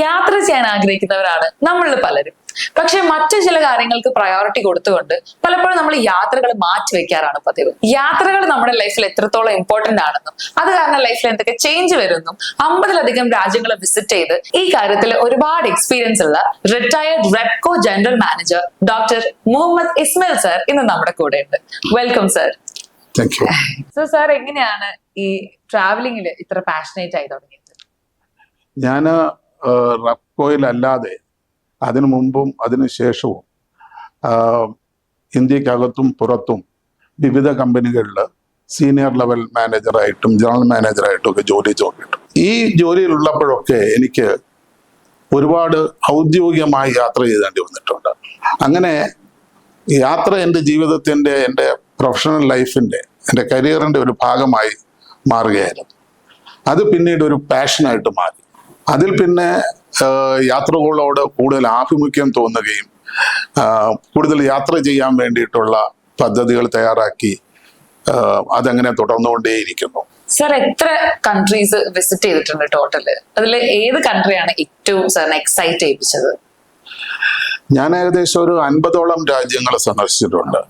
യാത്ര ചെയ്യാൻ ആഗ്രഹിക്കുന്നവരാണ് നമ്മളിൽ പലരും. പക്ഷെ മറ്റു ചില കാര്യങ്ങൾക്ക് പ്രയോറിറ്റി കൊടുത്തുകൊണ്ട് പലപ്പോഴും നമ്മൾ യാത്രകൾ മാറ്റിവെക്കാറാണ് പതിവ്. യാത്രകൾ നമ്മുടെ ലൈഫിൽ എത്രത്തോളം ഇമ്പോർട്ടന്റ് ആണെന്നും അത് കാരണം ലൈഫിൽ എന്തൊക്കെ ചേഞ്ച് വരുമെന്നും 50-ലധികം രാജ്യങ്ങൾ വിസിറ്റ് ചെയ്ത് ഈ കാര്യത്തിൽ ഒരുപാട് എക്സ്പീരിയൻസ് ഉള്ള retired Repco general manager doctor Muhammad Ismail sir ഇന്ന് നമ്മുടെ കൂടെ ഉണ്ട്. Welcome sir. സോ സാർ എങ്ങനെയാണ് ഈ ട്രാവലിംഗിൽ ഇത്ര പാഷനേറ്റ് ആയി തുടങ്ങിയത്? ഞാൻ റെപ്കോയിലല്ലാതെ അതിനു മുമ്പും അതിനുശേഷവും ഇന്ത്യക്കകത്തും പുറത്തും വിവിധ കമ്പനികളിൽ സീനിയർ ലെവൽ മാനേജറായിട്ടും ജനറൽ മാനേജറായിട്ടും ഒക്കെ ജോലി ചെയ്തിട്ടുണ്ട്. ഈ ജോലിയിലുള്ളപ്പോഴൊക്കെ എനിക്ക് ഒരുപാട് ഔദ്യോഗികമായി യാത്ര ചെയ്തേണ്ടി വന്നിട്ടുണ്ട്. അങ്ങനെ യാത്ര എൻ്റെ ജീവിതത്തിൻ്റെ, എൻ്റെ പ്രൊഫഷണൽ ലൈഫിൻ്റെ, എൻ്റെ കരിയറിൻ്റെ ഒരു ഭാഗമായി മാറുകയായിരുന്നു. അത് പിന്നീട് ഒരു പാഷനായിട്ട് മാറി. അതിൽ പിന്നെ യാത്രകളോട് കൂടുതൽ ആഭിമുഖ്യം തോന്നുകയും കൂടുതൽ യാത്ര ചെയ്യാൻ വേണ്ടിയിട്ടുള്ള പദ്ധതികൾ തയ്യാറാക്കി അതങ്ങനെ തുടർന്നുകൊണ്ടേയിരിക്കുന്നു. സർ എത്ര കൺട്രീസ് വിസിറ്റ് ചെയ്തിട്ടുണ്ട് ടോട്ടല്? അതിൽ ഏത് കൺട്രിയാണ് ഏറ്റവും സാറിനെ എക്സൈറ്റ് ചെയ്യിപ്പിച്ചത്? ഞാൻ ഏകദേശം ഒരു 50ഓളം രാജ്യങ്ങൾ സന്ദർശിച്ചിട്ടുണ്ട്.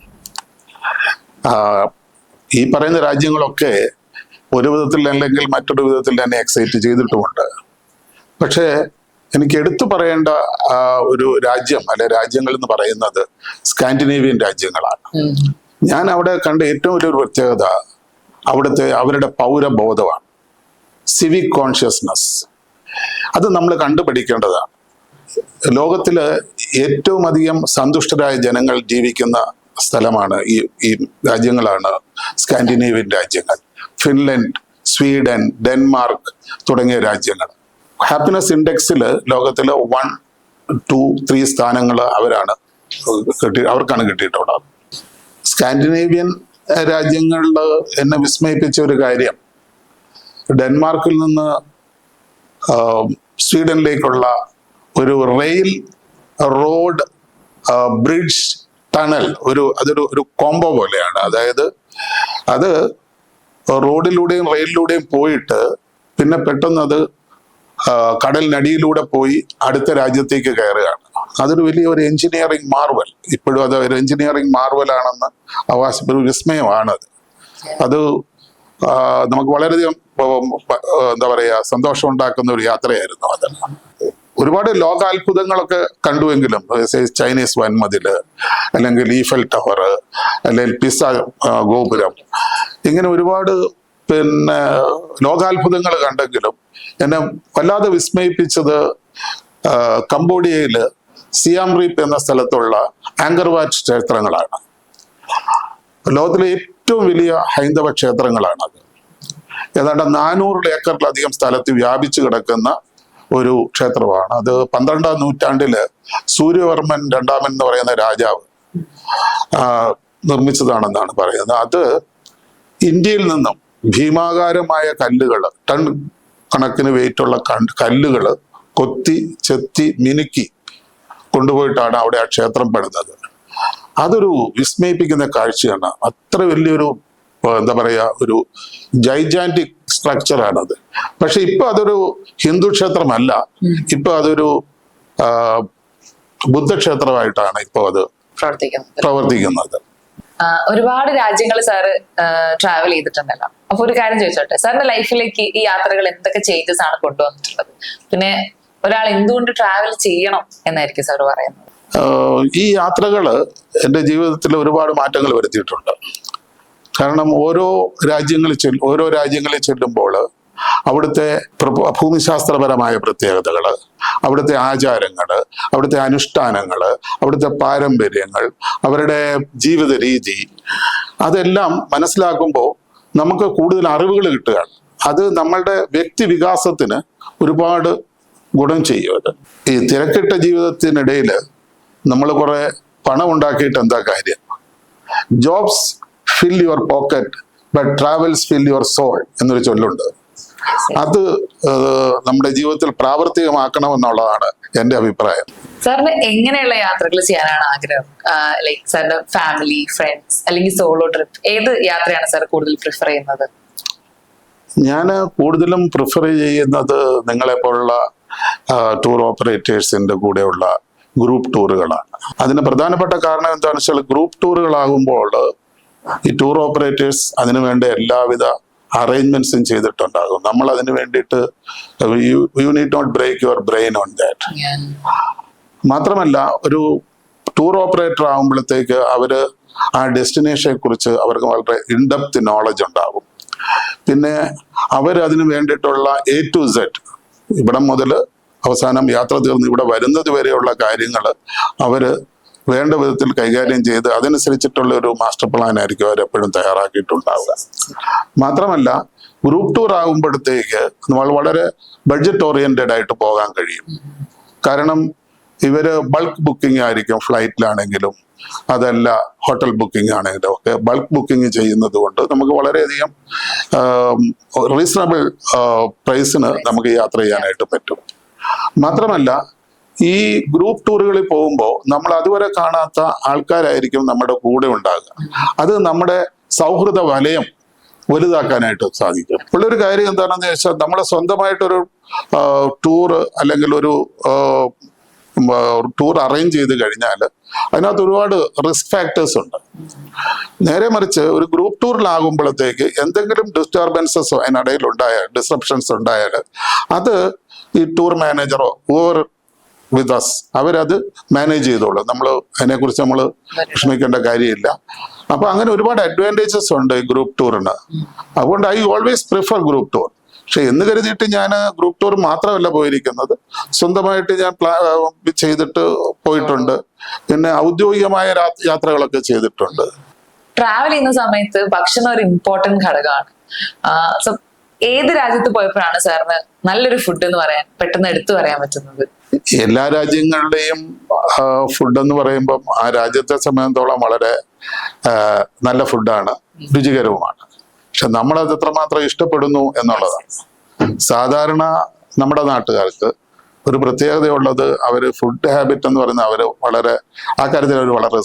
ഈ പറയുന്ന രാജ്യങ്ങളൊക്കെ ഒരു വിധത്തിൽ അല്ലെങ്കിൽ മറ്റൊരു വിധത്തിൽ തന്നെ എക്സൈറ്റ് ചെയ്തിട്ടുമുണ്ട്. പക്ഷേ എനിക്ക് എടുത്തു പറയേണ്ട ഒരു രാജ്യം അല്ലെ രാജ്യങ്ങൾ എന്ന് പറയുന്നത് സ്കാൻഡിനേവിയൻ രാജ്യങ്ങളാണ്. ഞാൻ അവിടെ കണ്ട ഏറ്റവും വലിയൊരു പ്രത്യേകത അവരുടെ പൗരബോധമാണ്, സിവിക് കോൺഷ്യസ്നസ്. അത് നമ്മൾ കണ്ടുപഠിക്കേണ്ടതാണ്. ലോകത്തില് ഏറ്റവും അധികം സന്തുഷ്ടരായ ജനങ്ങൾ ജീവിക്കുന്ന സ്ഥലമാണ് ഈ രാജ്യങ്ങളാണ് സ്കാൻഡിനേവിയൻ രാജ്യങ്ങൾ. ഫിൻലൻഡ്, സ്വീഡൻ, ഡെൻമാർക്ക് തുടങ്ങിയ രാജ്യങ്ങൾ. ഹാപ്പിനെസ് ഇൻഡെക്സിൽ ലോകത്തില് 1, 2, 3 സ്ഥാനങ്ങൾ അവർക്കാണ് കിട്ടിയിട്ടുള്ളത്. സ്കാൻഡിനേവിയൻ രാജ്യങ്ങളിൽ എന്നെ വിസ്മയിപ്പിച്ച ഒരു കാര്യം, ഡെൻമാർക്കിൽ നിന്ന് സ്വീഡനിലേക്കുള്ള ഒരു റെയിൽ, റോഡ്, ബ്രിഡ്ജ്, ടണൽ അതൊരു കോംബോ പോലെയാണ്. അതായത് അത് റോഡിലൂടെയും റെയിലിലൂടെയും പോയിട്ട് പിന്നെ പെട്ടെന്ന് അത് കടലിനടിയിലൂടെ പോയി അടുത്ത രാജ്യത്തേക്ക് കയറുകയാണ്. അതൊരു വലിയൊരു എഞ്ചിനീയറിംഗ് മാർവൽ. ഇപ്പോഴും അത് ഒരു എഞ്ചിനീയറിംഗ് മാർവലാണെന്ന് ഒരു വിസ്മയമാണത്. അത് നമുക്ക് വളരെയധികം എന്താ പറയുക സന്തോഷം ഉണ്ടാക്കുന്ന ഒരു യാത്രയായിരുന്നു അത്. ഒരുപാട് ലോകാത്ഭുതങ്ങളൊക്കെ കണ്ടുവെങ്കിലും ചൈനീസ് വൻമതില്, അല്ലെങ്കിൽ ഈഫൽ ടവർ, അല്ലെങ്കിൽ പിസ ഗോപുരം, ഇങ്ങനെ ഒരുപാട് പിന്നെ ലോകാത്ഭുതങ്ങൾ കണ്ടെങ്കിലും എന്നെ വല്ലാതെ വിസ്മയിപ്പിച്ചത് കംബോഡിയയില് സിയാം റീപ്പ് എന്ന സ്ഥലത്തുള്ള ആങ്കർ വാറ്റ് ക്ഷേത്രങ്ങളാണ്. ലോകത്തിലെ ഏറ്റവും വലിയ ഹൈന്ദവ ക്ഷേത്രങ്ങളാണത്. ഏതാണ്ട് 400 ഏക്കറിലധികം സ്ഥലത്ത് വ്യാപിച്ചു കിടക്കുന്ന ഒരു ക്ഷേത്രമാണ്. അത് 12ാം നൂറ്റാണ്ടില് സൂര്യവർമ്മൻ രണ്ടാമൻ എന്ന് പറയുന്ന രാജാവ് നിർമ്മിച്ചതാണെന്നാണ് പറയുന്നത്. അത് ഇന്ത്യയിൽ നിന്നും ഭീമാകാരമായ കല്ലുകൾ, ടൺ കണക്കിന് വെയിറ്റുള്ള കല്ലുകൾ കൊത്തി ചെത്തി മിനുക്കി കൊണ്ടുപോയിട്ടാണ് അവിടെ ആ ക്ഷേത്രം പണിതത്. അതൊരു വിസ്മയിപ്പിക്കുന്ന കാഴ്ചയാണ്. അത്ര വലിയൊരു എന്താ പറയാ ഒരു ജൈജാന്റിക് സ്ട്രക്ചറാണത്. പക്ഷെ ഇപ്പൊ അതൊരു ഹിന്ദു ക്ഷേത്രമല്ല, ഇപ്പൊ അതൊരു ബുദ്ധക്ഷേത്രമായിട്ടാണ് ഇപ്പൊ അത് പ്രവർത്തിക്കുന്നത്. ഒരുപാട് രാജ്യങ്ങൾ സാറ് ട്രാവൽ ചെയ്തിട്ടുണ്ടല്ലോ. അപ്പൊ ഒരു കാര്യം ചോദിച്ചോട്ടെ, സാറിന്റെ ലൈഫിലേക്ക് ഈ യാത്രകൾ എന്തൊക്കെ ചേഞ്ചസ് ആണ് കൊണ്ടുവന്നിട്ടുള്ളത്? പിന്നെ ഒരാൾ എന്തുകൊണ്ട് ട്രാവൽ ചെയ്യണം എന്നായിരിക്കും സാർ പറയുന്നത്? ഈ യാത്രകള് എൻ്റെ ജീവിതത്തിൽ ഒരുപാട് മാറ്റങ്ങൾ വരുത്തിയിട്ടുണ്ട്. കാരണം ഓരോ രാജ്യങ്ങളിൽ ചെല്ലുമ്പോൾ അവിടുത്തെ ഭൂമിശാസ്ത്രപരമായ പ്രത്യേകതകൾ, അവിടുത്തെ ആചാരങ്ങൾ, അവിടുത്തെ അനുഷ്ഠാനങ്ങൾ, അവിടുത്തെ പാരമ്പര്യങ്ങൾ, അവരുടെ ജീവിത രീതി, അതെല്ലാം മനസ്സിലാക്കുമ്പോൾ നമുക്ക് കൂടുതൽ അറിവുകൾ കിട്ടുകയാണ്. അത് നമ്മളുടെ വ്യക്തി വികാസത്തിന് ഒരുപാട് ഗുണം ചെയ്യും. അത് ഈ തിരക്കിട്ട ജീവിതത്തിനിടയിൽ നമ്മൾ കുറെ പണം ഉണ്ടാക്കിയിട്ട് എന്താ കാര്യം? Jobs fill your pocket but travels fill your soul എന്നൊരു ചൊല്ലുണ്ട്. അത് നമ്മുടെ ജീവിതത്തിൽ പ്രാവർത്തികമാക്കണമെന്നുള്ളതാണ് എൻ്റെ അഭിപ്രായം. സാറിന് എങ്ങനെയുള്ള യാത്രകൾ ചെയ്യാനാണ് ആഗ്രഹം? ലൈക്ക് സാറിന്റെ ഫാമിലി, ഫ്രണ്ട്സ്, അല്ലെങ്കിൽ സോളോ ട്രിപ്പ്, ഏത് യാത്രയാണ് സാർ കൂടുതൽ പ്രിഫർ ചെയ്യുന്നത്? ഞാൻ കൂടുതലും പ്രിഫർ ചെയ്യുന്നത് നിങ്ങളെ പോലുള്ള ടൂർ ഓപ്പറേറ്റേഴ്സിന്റെ കൂടെയുള്ള ഗ്രൂപ്പ് ടൂറുകളാണ്. അതിന് പ്രധാനപ്പെട്ട കാരണം എന്താണെന്ന് വെച്ചാൽ ഗ്രൂപ്പ് ടൂറുകളാകുമ്പോൾ ഈ ടൂർ ഓപ്പറേറ്റേഴ്സ് അതിനു വേണ്ട എല്ലാവിധ അറേഞ്ച്മെന്റ്സും ചെയ്തിട്ടുണ്ടാകും. നമ്മൾ അതിന് വേണ്ടിയിട്ട് you need not break your brain on that. മാത്രമല്ല, ഒരു ടൂർ ഓപ്പറേറ്റർ ആകുമ്പോഴത്തേക്ക് അവര് ആ ഡെസ്റ്റിനേഷനെ കുറിച്ച് അവർക്ക് വളരെ ഇൻഡെപ്ത് നോളജ് ഉണ്ടാകും. പിന്നെ അവർ അതിന് വേണ്ടിയിട്ടുള്ള A to Z, ഇവിടം മുതൽ അവസാനം യാത്ര തീർന്ന് ഇവിടെ വരുന്നത് വരെയുള്ള കാര്യങ്ങൾ അവര് വേണ്ട വിധത്തിൽ കൈകാര്യം ചെയ്ത് അതനുസരിച്ചിട്ടുള്ള ഒരു മാസ്റ്റർ പ്ലാൻ ആയിരിക്കും അവരെപ്പോഴും തയ്യാറാക്കിയിട്ടുണ്ടാവുക. മാത്രമല്ല, ഗ്രൂപ്പ് ടൂർ ആകുമ്പോഴത്തേക്ക് നമ്മൾ വളരെ ബഡ്ജറ്റ് ഓറിയന്റഡ് ആയിട്ട് പോകാൻ കഴിയും. കാരണം ഇവര് ബൾക്ക് ബുക്കിംഗ് ആയിരിക്കും, ഫ്ലൈറ്റിലാണെങ്കിലും അതല്ല ഹോട്ടൽ ബുക്കിംഗ് ആണെങ്കിലും ഒക്കെ ബൾക്ക് ബുക്കിംഗ് ചെയ്യുന്നത് കൊണ്ട് നമുക്ക് വളരെയധികം റീസണബിൾ പ്രൈസിന് നമുക്ക് യാത്ര ചെയ്യാനായിട്ട് പറ്റും. മാത്രമല്ല, ഈ ഗ്രൂപ്പ് ടൂറുകളിൽ പോകുമ്പോൾ നമ്മൾ അതുവരെ കാണാത്ത ആൾക്കാരായിരിക്കും നമ്മുടെ കൂടെ ഉണ്ടാകുക. അത് നമ്മുടെ സൗഹൃദ വലയം വലുതാക്കാനായിട്ട് സാധിക്കും. ഉള്ളൊരു കാര്യം എന്താണെന്ന് വെച്ചാൽ, നമ്മളെ സ്വന്തമായിട്ടൊരു ടൂറ് അല്ലെങ്കിൽ ഒരു ടൂർ അറേഞ്ച് ചെയ്ത് കഴിഞ്ഞാൽ അതിനകത്ത് ഒരുപാട് റിസ്ക് ഫാക്ടേഴ്സ് ഉണ്ട്. നേരെ മറിച്ച് ഒരു ഗ്രൂപ്പ് ടൂറിലാകുമ്പോഴത്തേക്ക് എന്തെങ്കിലും ഡിസ്റ്റർബൻസസോ അതിനിടയിൽ ഉണ്ടായാൽ, ഡിസ്റപ്ഷൻസ് ഉണ്ടായാൽ അത് ഈ ടൂർ മാനേജറോ ഓവർ വിത്ത് അസ് അവരത് മാനേജ് ചെയ്തോളും. നമ്മൾ അതിനെക്കുറിച്ച് നമ്മൾ വിഷമിക്കേണ്ട കാര്യമില്ല. അപ്പൊ അങ്ങനെ ഒരുപാട് അഡ്വാൻറ്റേജസ് ഉണ്ട് ഈ ഗ്രൂപ്പ് ടൂറിന്. അതുകൊണ്ട് I always prefer group tour. പക്ഷെ എന്ന് കരുതിയിട്ട് ഞാൻ ഗ്രൂപ്പ് ടൂർ മാത്രമല്ല പോയിരിക്കുന്നത്, സ്വന്തമായിട്ട് ഞാൻ ചെയ്തിട്ട് പോയിട്ടുണ്ട്. പിന്നെ ഔദ്യോഗികമായ യാത്രകളൊക്കെ ചെയ്തിട്ടുണ്ട്. ട്രാവൽ ചെയ്യുന്ന സമയത്ത് ഭക്ഷണം ഒരു ഇമ്പോർട്ടന്റ് ഘടകമാണ്. സോ ഏത് രാജ്യത്ത് പോയപ്പോഴാണ് സാറിന് നല്ലൊരു ഫുഡ് എന്ന് പറയാൻ പെട്ടെന്ന് എടുത്തു പറയാൻ പറ്റുന്നത്? എല്ലാ രാജ്യങ്ങളുടെയും ഫുഡ് എന്ന് പറയുമ്പം ആ രാജ്യത്തെ സംബന്ധിച്ചോളം വളരെ നല്ല ഫുഡാണ്, രുചികരവുമാണ്. പക്ഷെ നമ്മളത് എത്രമാത്രം ഇഷ്ടപ്പെടുന്നു എന്നുള്ളതാണ്. സാധാരണ നമ്മുടെ നാട്ടുകാർക്ക് ഒരു പ്രത്യേകതയുള്ളത്, അവര് ഫുഡ് ഹാബിറ്റ് എന്ന് പറയുന്നത് അവര് വളരെ ആ കാര്യത്തിൽ അവർ വളരെ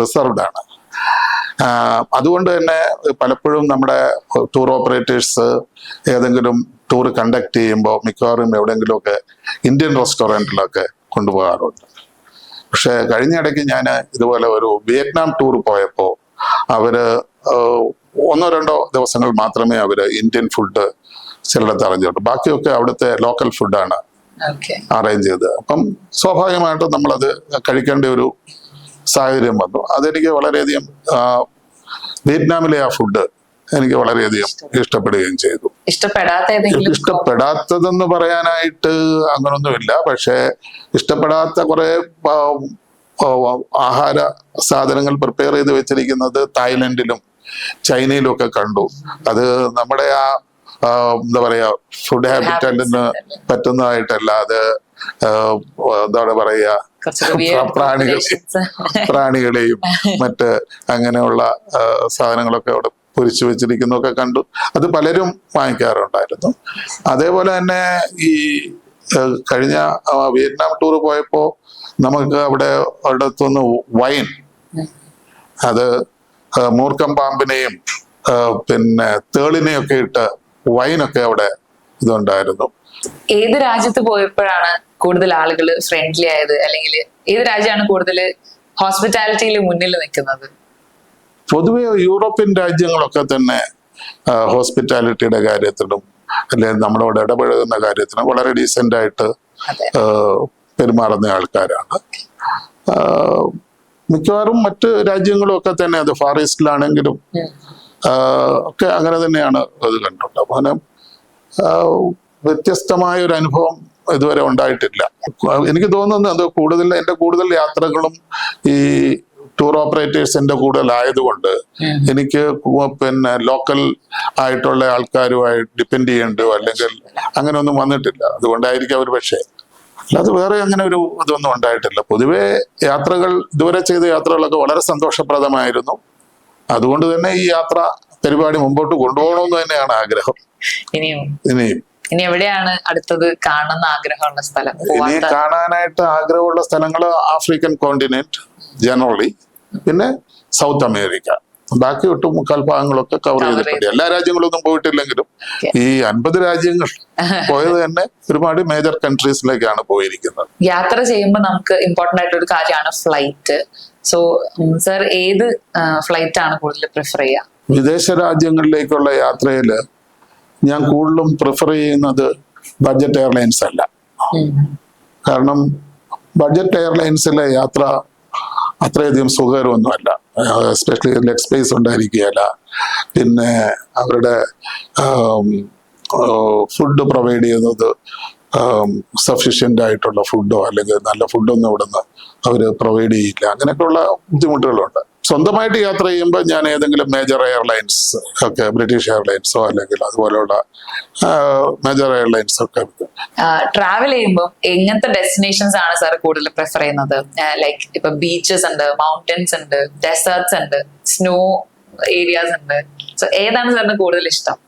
റിസർവ്ഡ് ആണ്. അതുകൊണ്ട് തന്നെ പലപ്പോഴും നമ്മുടെ ടൂർ ഓപ്പറേറ്റേഴ്സ് ഏതെങ്കിലും ടൂർ കണ്ടക്ട് ചെയ്യുമ്പോൾ മിക്കവാറും എവിടെയെങ്കിലുമൊക്കെ ഇന്ത്യൻ റെസ്റ്റോറൻറ്റിലൊക്കെ കൊണ്ടുപോകാറുണ്ട്. പക്ഷെ കഴിഞ്ഞ ഇടയ്ക്ക് ഞാൻ ഇതുപോലെ ഒരു വിയറ്റ്നാം ടൂർ പോയപ്പോൾ അവര് 1-2 ദിവസങ്ങൾ മാത്രമേ അവര് ഇന്ത്യൻ ഫുഡ് ചിലടത്ത് അറേഞ്ച് ചെയ്തിട്ടുള്ളൂ. ബാക്കിയൊക്കെ അവിടുത്തെ ലോക്കൽ ഫുഡാണ് അറേഞ്ച് ചെയ്തത്. അപ്പം സ്വാഭാവികമായിട്ടും നമ്മളത് കഴിക്കേണ്ട ഒരു സാഹചര്യം വന്നു. അതെനിക്ക് വളരെയധികം വിയറ്റ്നാമിലെ ആ ഫുഡ് എനിക്ക് വളരെയധികം ഇഷ്ടപ്പെടുകയും ചെയ്തു. ഇഷ്ടപ്പെടാത്തതെന്ന് പറയാനായിട്ട് അങ്ങനൊന്നുമില്ല. പക്ഷെ ഇഷ്ടപ്പെടാത്ത കുറെ ആഹാര സാധനങ്ങൾ പ്രിപ്പയർ ചെയ്ത് വെച്ചിരിക്കുന്നത് തായ്ലൻഡിലും ചൈനയിലും ഒക്കെ കണ്ടു. അത് നമ്മുടെ ആ എന്താ പറയാ ഫുഡ് ഹാബിറ്റലിന് പറ്റുന്നതായിട്ടല്ല. അത് എന്താണ് പറയാ, പ്രാണികളെയും മറ്റ് അങ്ങനെയുള്ള സാധനങ്ങളൊക്കെ അവിടെ പൊരിച്ചു വെച്ചിരിക്കുന്നതൊക്കെ കണ്ടു. അത് പലരും വാങ്ങിക്കാറുണ്ടായിരുന്നു. അതേപോലെ തന്നെ ഈ കഴിഞ്ഞ വിയറ്റ്നാം ടൂർ പോയപ്പോ നമുക്ക് അവിടെ അടുത്തുനിന്ന് വൈൻ, അത് മൂർക്കം പാമ്പിനെയും പിന്നെ തേളിനെയും ഒക്കെ ഇട്ട് വൈനൊക്കെ അവിടെ ഇതുണ്ടായിരുന്നു. ഏത് രാജ്യത്ത് പോയപ്പോഴാണ് കൂടുതൽ ആളുകൾ ഫ്രണ്ട്ലി ആയത്, അല്ലെങ്കിൽ ഏത് രാജ്യമാണ് കൂടുതൽ ഹോസ്പിറ്റാലിറ്റിയിൽ മുന്നിൽ നിൽക്കുന്നത്? പൊതുവെ യൂറോപ്യൻ രാജ്യങ്ങളൊക്കെ തന്നെ ഹോസ്പിറ്റാലിറ്റിയുടെ കാര്യത്തിലും അല്ലെങ്കിൽ നമ്മളോട് ഇടപഴകുന്ന കാര്യത്തിലും വളരെ ഡീസെന്റ് ആയിട്ട് പെരുമാറുന്ന ആൾക്കാരാണ്. മിക്കവാറും മറ്റ് രാജ്യങ്ങളും ഒക്കെ തന്നെ, അത് ഫാർ ഈസ്റ്റിലാണെങ്കിലും ഒക്കെ അങ്ങനെ തന്നെയാണ് അത് കണ്ടിട്ടുള്ളത്. അങ്ങനെ വ്യത്യസ്തമായ ഒരു അനുഭവം ഇതുവരെ ഉണ്ടായിട്ടില്ല. എനിക്ക് തോന്നുന്നത് അത് എൻ്റെ കൂടുതൽ യാത്രകളും ഈ ടൂർ ഓപ്പറേറ്റേഴ്സിന്റെ കൂടുതലായതുകൊണ്ട് എനിക്ക് പിന്നെ ലോക്കൽ ആയിട്ടുള്ള ആൾക്കാരുമായി ഡിപ്പെൻഡ് ചെയ്യേണ്ടോ അല്ലെങ്കിൽ അങ്ങനെ ഒന്നും വന്നിട്ടില്ല. അതുകൊണ്ടായിരിക്കും അവർ. പക്ഷേ അല്ലാതെ വേറെ അങ്ങനെ ഒരു ഇതൊന്നും ഉണ്ടായിട്ടില്ല. പൊതുവെ യാത്രകൾ, ഇതുവരെ ചെയ്ത യാത്രകളൊക്കെ വളരെ സന്തോഷപ്രദമായിരുന്നു. അതുകൊണ്ട് തന്നെ ഈ യാത്ര പരിപാടി മുമ്പോട്ട് കൊണ്ടുപോകണമെന്ന് തന്നെയാണ് ആഗ്രഹം. ഇനി എവിടെയാണ് അടുത്തത് കാണുന്ന ആഗ്രഹമുള്ള സ്ഥലം? ഇനി കാണാനായിട്ട് ആഗ്രഹമുള്ള സ്ഥലങ്ങൾ ആഫ്രിക്കൻ കോണ്ടിനെന്റ് ജനറലി, പിന്നെ സൗത്ത് അമേരിക്ക. ബാക്കി ഒട്ടും മുക്കാൽ ഭാഗങ്ങളൊക്കെ കവർ ചെയ്തിട്ടുണ്ട്. എല്ലാ രാജ്യങ്ങളൊന്നും പോയിട്ടില്ലെങ്കിലും ഈ 50 രാജ്യങ്ങൾ പോയത് തന്നെ ഒരുപാട് മേജർ കൺട്രീസിലേക്കാണ് പോയിരിക്കുന്നത്. യാത്ര ചെയ്യുമ്പോൾ നമുക്ക് ഇമ്പോർട്ടന്റ് ആയിട്ടുള്ള ഒരു കാര്യമാണ് ഫ്ലൈറ്റ്. സോ സർ ഏത് ഫ്ലൈറ്റ് ആണ് കൂടുതൽ പ്രിഫർ ചെയ്യുക? വിദേശ രാജ്യങ്ങളിലേക്കുള്ള യാത്രയിൽ ഞാൻ കൂടുതലും പ്രിഫർ ചെയ്യുന്നത് ബഡ്ജറ്റ് എയർലൈൻസ് അല്ല. കാരണം ബഡ്ജറ്റ് എയർലൈൻസിലെ യാത്ര അത്രയധികം സുഖകരമൊന്നുമല്ല. എസ്പെഷ്യലി ലെഗ് സ്പേസ് ഉണ്ടായിരിക്കുകയല്ല. പിന്നെ അവരുടെ ഫുഡ് പ്രൊവൈഡ് ചെയ്യുന്നത് സഫീഷ്യൻ്റ് ആയിട്ടുള്ള ഫുഡോ അല്ലെങ്കിൽ നല്ല ഫുഡൊന്നും ഇവിടുന്ന് അവർ പ്രൊവൈഡ് ചെയ്യില്ല. അങ്ങനെയൊക്കെയുള്ള ബുദ്ധിമുട്ടുകളുണ്ട്. സ്വന്തമായിട്ട് യാത്ര ചെയ്യുമ്പോൾ ഞാൻ ഏതെങ്കിലും മേജർ എയർലൈൻസ് ഒക്കെ, ബ്രിട്ടീഷ് എയർലൈൻസോ അല്ലെങ്കിൽ അതുപോലെയുള്ള മേജർ എയർലൈൻസ് ഒക്കെ. ട്രാവൽ ചെയ്യുമ്പോൾ എങ്ങനത്തെ ഡെസ്റ്റിനേഷൻസ് ആണ് സാർ കൂടുതൽ പ്രിഫർ ചെയ്യുന്നത്? ലൈക്ക് ഇപ്പൊ ബീച്ചസ് ഉണ്ട്, മൗണ്ടൻസ് ഉണ്ട്, ഡെസേർട്സ് ഉണ്ട്, സ്നോ ഏരിയാസ് ഉണ്ട്. സോ ഏതാണ് സാറിന് കൂടുതൽ ഇഷ്ടം?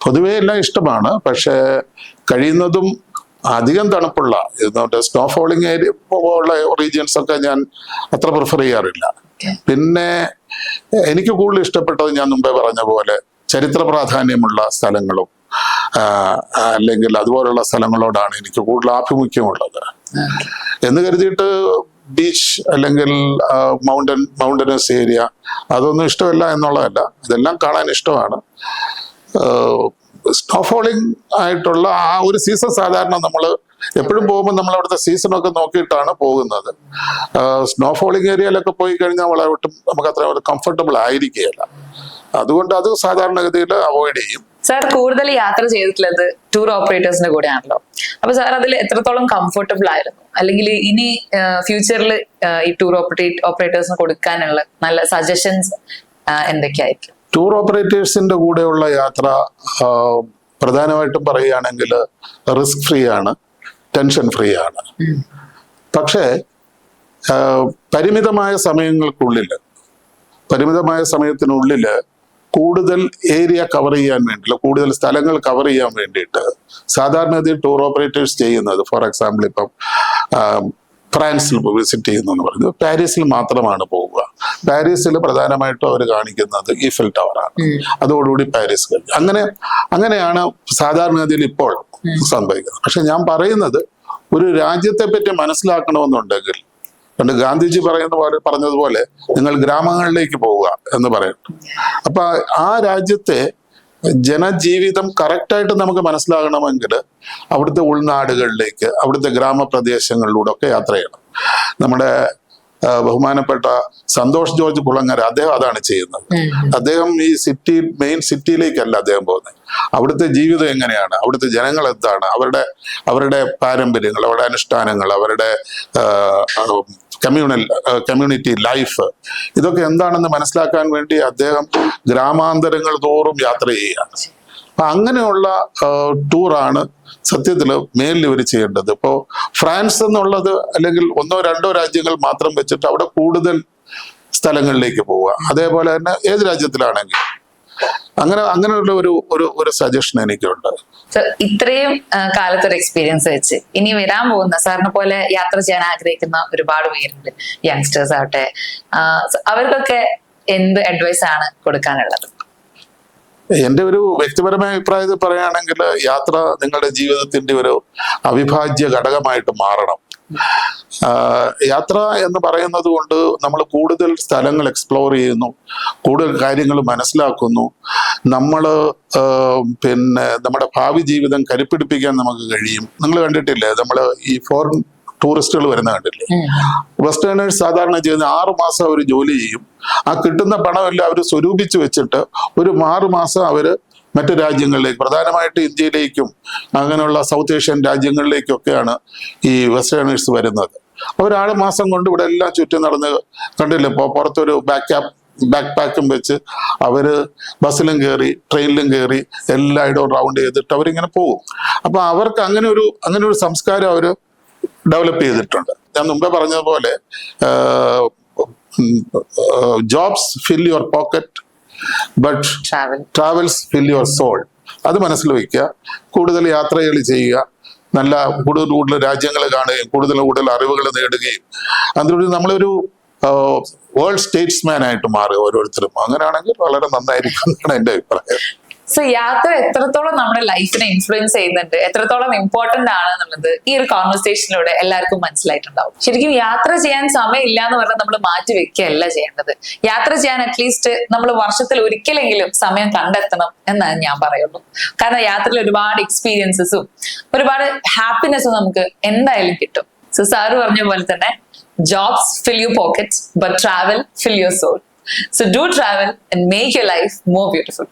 പൊതുവേ എല്ലാം ഇഷ്ടമാണ്. പക്ഷേ കഴിയുന്നതും അധികം തണുപ്പുള്ള സ്നോ ഫോളിങ് ഏരിയ ഉള്ള റീജിയൻസ് ഒക്കെ ഞാൻ അത്ര പ്രിഫർ ചെയ്യാറില്ല. പിന്നെ എനിക്ക് കൂടുതൽ ഇഷ്ടപ്പെട്ടത് ഞാൻ മുമ്പേ പറഞ്ഞ പോലെ ചരിത്ര പ്രാധാന്യമുള്ള സ്ഥലങ്ങളും അല്ലെങ്കിൽ അതുപോലുള്ള സ്ഥലങ്ങളോടാണ് എനിക്ക് കൂടുതൽ ആഭിമുഖ്യമുള്ളത്. എന്ന് കരുതിയിട്ട് ബീച്ച് അല്ലെങ്കിൽ മൗണ്ടനസ് ഏരിയ അതൊന്നും ഇഷ്ടമല്ല എന്നുള്ളതല്ല. ഇതെല്ലാം കാണാൻ ഇഷ്ടമാണ്. സ്നോ ഫോളിങ് ആയിട്ടുള്ള ആ ഒരു സീസൺ സാധാരണ നമ്മൾ എപ്പോഴും പോകുമ്പോൾ നമ്മൾ അവിടുത്തെ സീസണൊക്കെ നോക്കിയിട്ടാണ് പോകുന്നത്. സ്നോ ഫോളിങ് ഏരിയയിലൊക്കെ പോയി കഴിഞ്ഞാൽ വളരെ ഒട്ടും നമുക്ക് അത്ര കംഫർട്ടബിൾ ആയിരിക്കുകയില്ല. അതുകൊണ്ട് അത് സാധാരണഗതിയിൽ അവോയ്ഡ് ചെയ്യും. സാർ കൂടുതൽ യാത്ര ചെയ്തിട്ടുള്ളത് ടൂർ ഓപ്പറേറ്റേഴ്സിന്റെ കൂടെയാണല്ലോ. അപ്പൊ സാർ അതിൽ എത്രത്തോളം കംഫർട്ടബിൾ ആയിരുന്നു? അല്ലെങ്കിൽ ഇനി ഫ്യൂച്ചറിൽ ഈ ടൂർ ഓപ്പറേറ്റേഴ്സിന് കൊടുക്കാനുള്ള നല്ല സജഷൻസ് എന്തൊക്കെയായിരിക്കും? ടൂർ ഓപ്പറേറ്റേഴ്സിന്റെ കൂടെയുള്ള യാത്ര പ്രധാനമായിട്ടും പറയുകയാണെങ്കിൽ റിസ്ക് ഫ്രീ ആണ്, ടെൻഷൻ ഫ്രീ ആണ്. പക്ഷേ പരിമിതമായ സമയത്തിനുള്ളിൽ കൂടുതൽ ഏരിയ കവർ ചെയ്യാൻ വേണ്ടിയിട്ട്, കൂടുതൽ സ്ഥലങ്ങൾ കവർ ചെയ്യാൻ വേണ്ടിയിട്ട് സാധാരണഗതിയിൽ ടൂർ ഓപ്പറേറ്റേഴ്സ് ചെയ്യുന്നത്, ഫോർ എക്സാമ്പിൾ ഇപ്പം ഫ്രാൻസിൽ വിസിറ്റ് ചെയ്യുന്നു എന്ന് പറഞ്ഞു, പാരീസിൽ മാത്രമാണ് പോവുക. പാരീസിൽ പ്രധാനമായിട്ടും അവർ കാണിക്കുന്നത് ഈഫൽ ടവറാണ്. അതോടുകൂടി പാരീസ് കഴിഞ്ഞു. അങ്ങനെയാണ് സാധാരണഗതിയിൽ ഇപ്പോൾ സംഭവിക്കുന്നത്. പക്ഷെ ഞാൻ പറയുന്നത്, ഒരു രാജ്യത്തെ പറ്റി മനസ്സിലാക്കണമെന്നുണ്ടെങ്കിൽ പണ്ട് ഗാന്ധിജി പറഞ്ഞതുപോലെ നിങ്ങൾ ഗ്രാമങ്ങളിലേക്ക് പോവുക എന്ന് പറയുന്നു. അപ്പൊ ആ രാജ്യത്തെ ജനജീവിതം കറക്റ്റായിട്ട് നമുക്ക് മനസ്സിലാകണമെങ്കിൽ അവിടുത്തെ ഉൾനാടുകളിലേക്ക്, അവിടുത്തെ ഗ്രാമപ്രദേശങ്ങളിലൂടെ ഒക്കെ യാത്ര ചെയ്യണം. നമ്മുടെ ബഹുമാനപ്പെട്ട സന്തോഷ് ജോർജ് കുളങ്ങര അദ്ദേഹം അതാണ് ചെയ്യുന്നത്. അദ്ദേഹം ഈ മെയിൻ സിറ്റിയിലേക്കല്ല അദ്ദേഹം പോകുന്നത്. അവിടുത്തെ ജീവിതം എങ്ങനെയാണ്, അവിടുത്തെ ജനങ്ങൾ എന്താണ്, അവരുടെ പാരമ്പര്യങ്ങൾ, അവരുടെ അനുഷ്ഠാനങ്ങൾ, അവരുടെ കമ്മ്യൂണിറ്റി ലൈഫ്, ഇതൊക്കെ എന്താണെന്ന് മനസ്സിലാക്കാൻ വേണ്ടി അദ്ദേഹം ഗ്രാമാന്തരങ്ങൾ തോറും യാത്ര ചെയ്യുകയാണ്. അപ്പൊ അങ്ങനെയുള്ള ടൂറാണ് സത്യത്തിൽ മേലിൽ ഇവർ ചെയ്യേണ്ടത്. ഇപ്പോൾ ഫ്രാൻസ് എന്നുള്ളത് അല്ലെങ്കിൽ 1-2 രാജ്യങ്ങൾ മാത്രം വെച്ചിട്ട് അവിടെ കൂടുതൽ സ്ഥലങ്ങളിലേക്ക് പോവുക. അതേപോലെ തന്നെ ഏത് രാജ്യത്തിലാണെങ്കിലും അങ്ങനെയുള്ള ഒരു സജഷൻ എനിക്കുണ്ട്. ഇത്രയും കാലത്തൊരു എക്സ്പീരിയൻസ് വെച്ച് ഇനി വരാൻ പോകുന്ന സാറിനെ പോലെ യാത്ര ചെയ്യാൻ ആഗ്രഹിക്കുന്ന ഒരുപാട് പേരുണ്ട്, യങ്സ്റ്റേഴ്സ് ആവട്ടെ, അവർക്കൊക്കെ എന്ത് അഡ്വൈസ് ആണ് കൊടുക്കാനുള്ളത്? എൻ്റെ ഒരു വ്യക്തിപരമായ അഭിപ്രായത്തിൽ പറയുകയാണെങ്കിൽ, യാത്ര നിങ്ങളുടെ ജീവിതത്തിന്റെ ഒരു അവിഭാജ്യ ഘടകമായിട്ട് മാറണം. യാത്ര എന്ന് പറയുന്നത് കൊണ്ട് നമ്മൾ കൂടുതൽ സ്ഥലങ്ങൾ എക്സ്പ്ലോർ ചെയ്യുന്നു, കൂടുതൽ കാര്യങ്ങൾ മനസ്സിലാക്കുന്നു. നമ്മൾ പിന്നെ നമ്മുടെ ഭാവി ജീവിതം കരുപ്പിടിപ്പിക്കാൻ നമുക്ക് കഴിയും. നിങ്ങൾ കണ്ടിട്ടില്ലേ, നമ്മൾ ഈ ഫോറിൻ ടൂറിസ്റ്റുകൾ വരുന്ന കണ്ടില്ലേ? വെസ്റ്റേണേഴ്സ് സാധാരണ ചെയ്യുന്ന 6 മാസം അവർ ജോലി ചെയ്യും. ആ കിട്ടുന്ന പണമെല്ലാം അവർ സ്വരൂപിച്ച് വെച്ചിട്ട് ഒരു 6 മാസം അവര് മറ്റു രാജ്യങ്ങളിലേക്ക്, പ്രധാനമായിട്ട് ഇന്ത്യയിലേക്കും അങ്ങനെയുള്ള സൗത്ത് ഏഷ്യൻ രാജ്യങ്ങളിലേക്കൊക്കെയാണ് ഈ വെസ്റ്റേണേഴ്സ് വരുന്നത്. അവർ 6 മാസം കൊണ്ട് ഇവിടെ എല്ലാം ചുറ്റും നടന്ന് കണ്ടില്ലേ? ഇപ്പോൾ പുറത്തൊരു ബാക്ക് പാക്കും വെച്ച് അവര് ബസ്സിലും കയറി ട്രെയിനിലും കയറി എല്ലായിടവും റൗണ്ട് ചെയ്തിട്ട് അവരിങ്ങനെ പോകും. അപ്പൊ അവർക്ക് അങ്ങനെ ഒരു സംസ്കാരം അവര് ഡെവലപ്പ് ചെയ്തിട്ടുണ്ട്. ഞാൻ മുമ്പേ പറഞ്ഞതുപോലെ jobs fill your pocket but travels fill your soul. അത് മനസ്സിൽ വയ്ക്കുക. കൂടുതൽ യാത്രകൾ ചെയ്യുക, നല്ല കൂടുതൽ രാജ്യങ്ങൾ കാണുകയും കൂടുതൽ അറിവുകൾ നേടുകയും അതിലൂടെ നമ്മളൊരു വേൾഡ് സ്റ്റേറ്റ്സ്മാൻ ആയിട്ട് മാറുക ഓരോരുത്തരും. അങ്ങനെയാണെങ്കിൽ വളരെ നന്നായിരിക്കും എന്നാണ് എന്റെ അഭിപ്രായം. സോ യാത്ര എത്രത്തോളം നമ്മുടെ ലൈഫിനെ ഇൻഫ്ലുവൻസ് ചെയ്യുന്നുണ്ട്, എത്രത്തോളം ഇമ്പോർട്ടന്റ് ആണ് എന്നുള്ളത് ഈ ഒരു കോൺവെർസേഷനിലൂടെ എല്ലാവർക്കും മനസ്സിലായിട്ടുണ്ടാവും. ശരിക്കും യാത്ര ചെയ്യാൻ സമയമില്ല എന്ന് പറഞ്ഞാൽ നമ്മൾ മാറ്റി വെക്കുകയല്ല ചെയ്യേണ്ടത്. യാത്ര ചെയ്യാൻ അറ്റ്ലീസ്റ്റ് നമ്മൾ വർഷത്തിൽ ഒരിക്കലെങ്കിലും സമയം കണ്ടെത്തണം എന്നാണ് ഞാൻ പറയുള്ളൂ. കാരണം യാത്രയിൽ ഒരുപാട് എക്സ്പീരിയൻസസും ഒരുപാട് ഹാപ്പിനെസ്സും നമുക്ക് എന്തായാലും കിട്ടും. സോ സാറ് പറഞ്ഞ പോലെ തന്നെ jobs fill your pockets, but travel fill your soul. So do travel and make your life more beautiful.